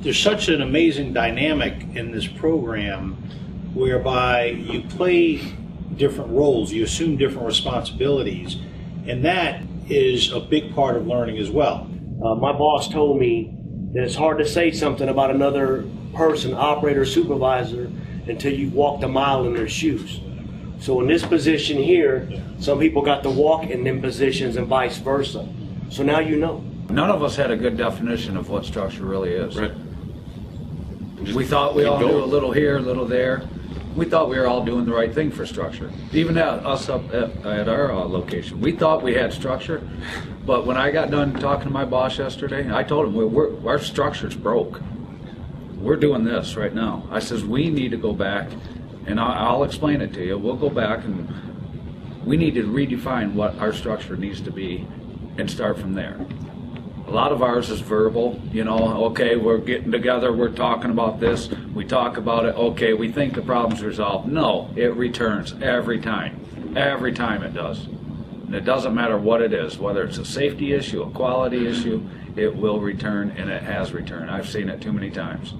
there's such an amazing dynamic in this program whereby you play different roles, you assume different responsibilities, and that is a big part of learning as well. My boss told me that it's hard to say something about another person, operator, supervisor, until you walked a mile in their shoes. So in this position here, some people got to walk in them positions and vice versa. So now you know. None of us had a good definition of what structure really is. Right. We thought we all knew a little here, a little there. We thought we were all doing the right thing for structure. Even us up at our location, we thought we had structure. But when I got done talking to my boss yesterday, I told him our structure's broke. We're doing this right now. I says we need to go back, and I'll explain it to you. We'll go back and we need to redefine what our structure needs to be and start from there. A lot of ours is verbal, you know, okay, we're getting together, we're talking about this, we talk about it, okay, we think the problem's resolved. No, it returns every time it does. And it doesn't matter what it is, whether it's a safety issue, a quality issue, it will return, and it has returned. I've seen it too many times.